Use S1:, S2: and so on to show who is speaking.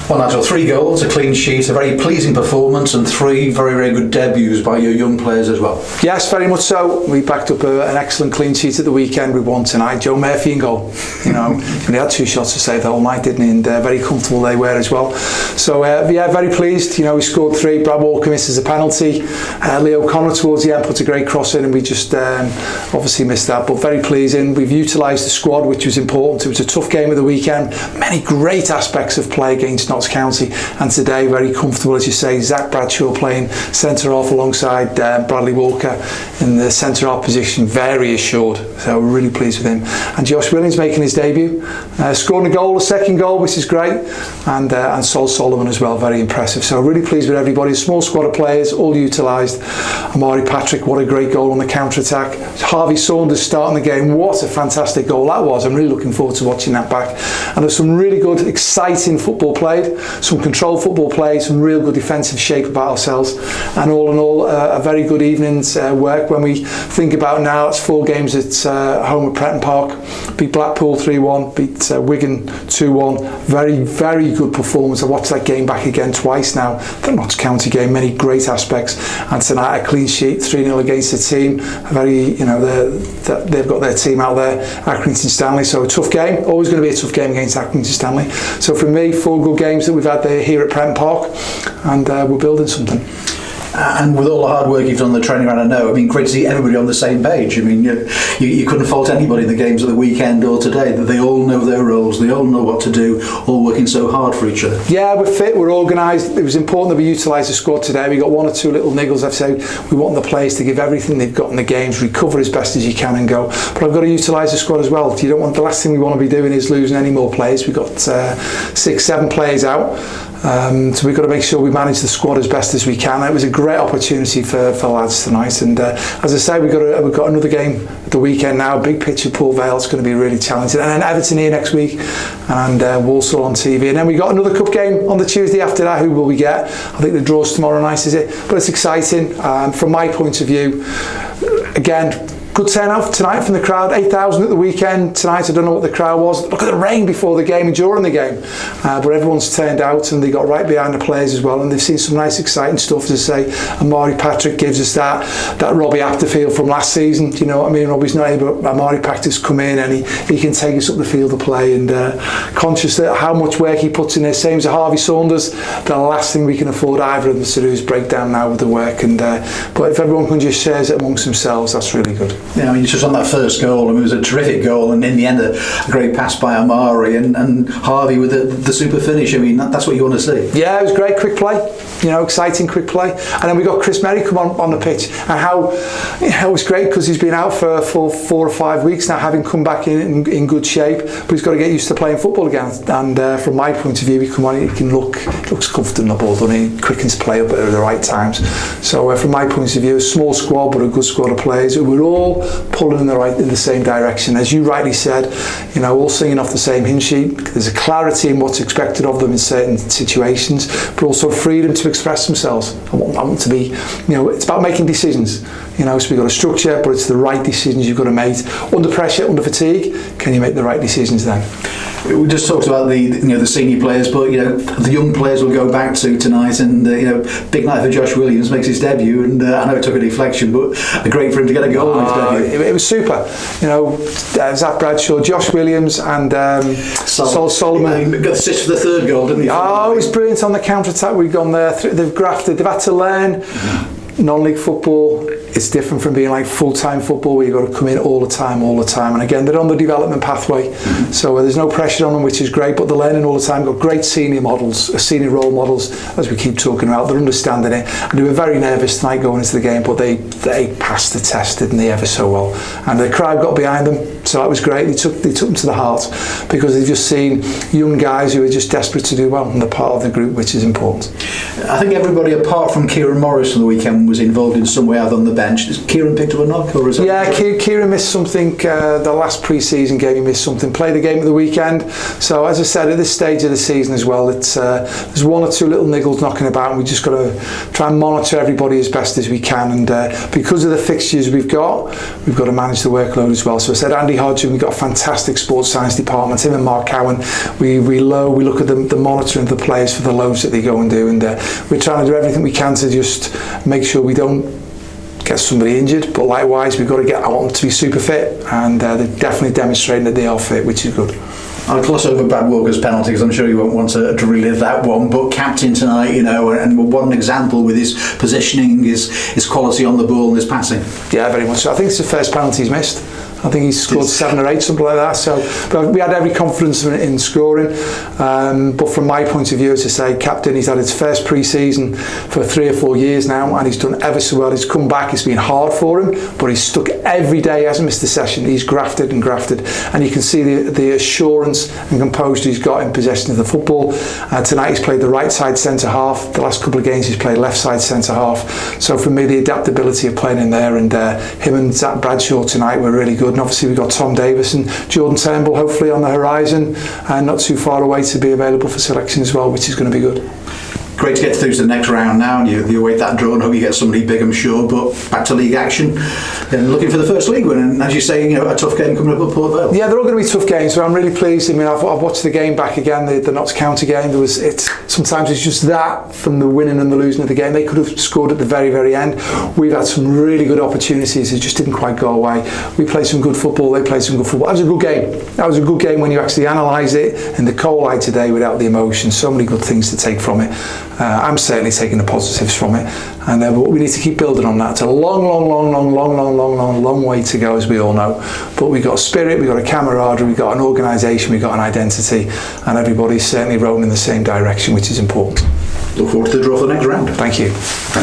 S1: Well, Nigel, 3 goals, a clean sheet, a very pleasing performance, and 3 very, very good debuts by your young players as well.
S2: Yes, very much so. We backed up an excellent clean sheet at the weekend. We won tonight. Joe Murphy in goal. And he had 2 shots to save the whole night, didn't he? And very comfortable they were as well. So yeah, very pleased. We scored 3. Brad Walker misses a penalty. Leo Connor towards the end puts a great cross in, and we just obviously missed that. But very pleasing. We've utilised the squad, which was important. It was a tough game at the weekend. Many great aspects of play against Notts County, and today very comfortable, as you say. Zach Bradshaw playing centre half alongside Bradley Walker in the centre half position, very assured, so we're really pleased with him. And Josh Williams making his debut, scoring a goal, a second goal, which is great, and Sol Solomon as well, very impressive. So really pleased with everybody. A small squad of players, all utilised. 𝗦𝗧𝗔𝗬𝗢𝗥, what a great goal on the counter-attack. Harvey Saunders starting the game, what a fantastic goal that was. I'm really looking forward to watching that back. And there's some really good, exciting football played, some controlled football played, some real good defensive shape about ourselves, and all in all a very good evening's work. When we think about now, it's 4 games at home at Prenton Park, beat Blackpool 3-1, beat Wigan 2-1, very, very good performance. I watched that game back again twice now, the Notts County game, many great aspects, and tonight a clean sheet, 3-0 against the team. Very, they've got their team out there, Accrington Stanley, so a tough game, always going to be a tough game against Accrington Stanley. So for me, 4 good games that we've had there here at Prenton Park, and we're building something.
S1: And with all the hard work you've done on the training ground, I know, great to see everybody on the same page. You couldn't fault anybody in the games of the weekend or today, that they all know their roles, they all know what to do, all working so hard for each other. Yeah,
S2: we're fit, we're organised. It was important that we utilised the squad today. We got 1 or 2 little niggles. I've said we want the players to give everything they've got in the games, recover as best as you can and go. But I've got to utilise the squad as well. You don't want, the last thing we want to be doing is losing any more players. We've got 6, 7 players out. So we've got to make sure we manage the squad as best as we can. It was a great opportunity for lads tonight, and as I say, we've got another game at the weekend now, big pitch at Port Vale. It's going to be really challenging, and then Everton here next week, and Walsall on TV, and then we got another cup game on the Tuesday after that. Who will we get? I think the draw's tomorrow night, is it? But it's exciting from my point of view. Again, good turnout tonight from the crowd, 8,000 at the weekend. Tonight, I don't know what the crowd was. Look at the rain before the game and during the game. But everyone's turned out, and they got right behind the players as well. And they've seen some nice, exciting stuff, to say. 𝗦𝗧𝗔𝗬𝗢 gives us that 𝗬𝗢𝗡𝗡𝗘𝗏 feel from last season. Do you know what I mean? Robbie's not able, 𝗦𝗧𝗔𝗬𝗢𝗡's come in, and he can take us up the field of play. And conscious that how much work he puts in there, same as Harvey Saunders, the last thing we can afford either of them to do is break down now with the work. And but if everyone can just share it amongst themselves, that's really good.
S1: Yeah, just on that first goal, it was a terrific goal, and in the end, a great pass by Amari and Harvey with the super finish. That's what you want to see.
S2: Yeah, it was great, quick play, exciting quick play. And then we got Chris Merry come on the pitch, and how it was great, because he's been out for 4 or 5 weeks now, having come back in good shape, but he's got to get used to playing football again. And from my point of view, he looks comfortable in the ball, doesn't he? Quickens play up at the right times. So from my point of view, a small squad, but a good squad of players. We're all pulling in the same direction, as you rightly said. All singing off the same hymn sheet. There's a clarity in what's expected of them in certain situations, but also freedom to express themselves. I want to be, it's about making decisions. So we've got a structure, but it's the right decisions you've got to make under pressure, under fatigue. Can you make the right decisions then?
S1: We just talked about the senior players, but the young players will go back to tonight, and big night for Josh Williams, makes his debut, and I know it took a deflection, but great for him to get a goal in his debut.
S2: It was super. Zach Bradshaw, Josh Williams, and Sol Solomon.
S1: Got the assist for the 3rd goal, didn't he?
S2: Oh, it was brilliant on the counter attack. We've gone there. They've grafted. They've had to learn. Non-league football, it's different from being like full-time football, where you've got to come in all the time. And again, they're on the development pathway, so there's no pressure on them, which is great, but they're learning all the time. Got great senior role models, as we keep talking about. They're understanding it, and they were very nervous tonight going into the game, but they passed the test, didn't they, ever so well. And the crowd got behind them, so that was great. They took them to the heart, because they've just seen young guys who are just desperate to do well, and they're part of the group, which is important.
S1: I think everybody apart from Kieran Morris on the weekend was involved in some way, either on the bench bench. Has Kieran picked up a knock? Or is it
S2: Kieran missed something the last pre-season game. He missed something. Played the game at the weekend. So as I said, at this stage of the season as well, it's there's one or two little niggles knocking about, and we just got to try and monitor everybody as best as we can. And because of the fixtures we've got to manage the workload as well. So I said Andy Hodgson, we've got a fantastic sports science department. Him and Mark Cowan, we look at the monitoring of the players for the loads that they go and do, and we're trying to do everything we can to just make sure we don't get somebody injured, but likewise we've got to get them to be super fit, and they're definitely demonstrating that they are fit, which is good.
S1: I'll gloss over Brad Walker's penalty because I'm sure you won't want to relive that one, but captain tonight, and one example with his positioning, his quality on the ball and his passing.
S2: Yeah, very much so. I think it's the first penalty he's missed. I think he's scored 7 or 8, something like that. So but we had every confidence in scoring. But from my point of view, as I say, captain, he's had his first pre-season for 3 or 4 years now, and he's done ever so well. He's come back. It's been hard for him, but he's stuck every day. He hasn't missed a session. He's grafted, and you can see the assurance and composure he's got in possession of the football. Tonight he's played the right side centre half. The last couple of games he's played left side centre half. So for me, the adaptability of playing in there, and him and Zach Bradshaw tonight were really good. And obviously we've got Tom Davis and Jordan Turnbull hopefully on the horizon, and not too far away to be available for selection as well, which is going to be good.
S1: Great to get through to the next round now, and you await that draw and hope you get somebody big, I'm sure. But back to league action and looking for the first league win, and as you say, a tough game coming up at Port Vale. Yeah,
S2: they're all going to be tough games, so I'm really pleased. I mean, I've watched the game back again, the Notts County game. Sometimes it's just that from the winning and the losing of the game. They could have scored at the very, very end. We've had some really good opportunities. It just didn't quite go away. We played some good football. They played some good football. That was a good game. That was a good game when you actually analyse it in the cold light today without the emotion. So many good things to take from it. I'm certainly taking the positives from it, and but we need to keep building on that. It's a long way to go, as we all know, but we've got a spirit, we've got a camaraderie, we've got an organisation, we've got an identity, and everybody's certainly rowing in the same direction, which is important.
S1: Look forward to the draw for the next round.
S2: Thank you.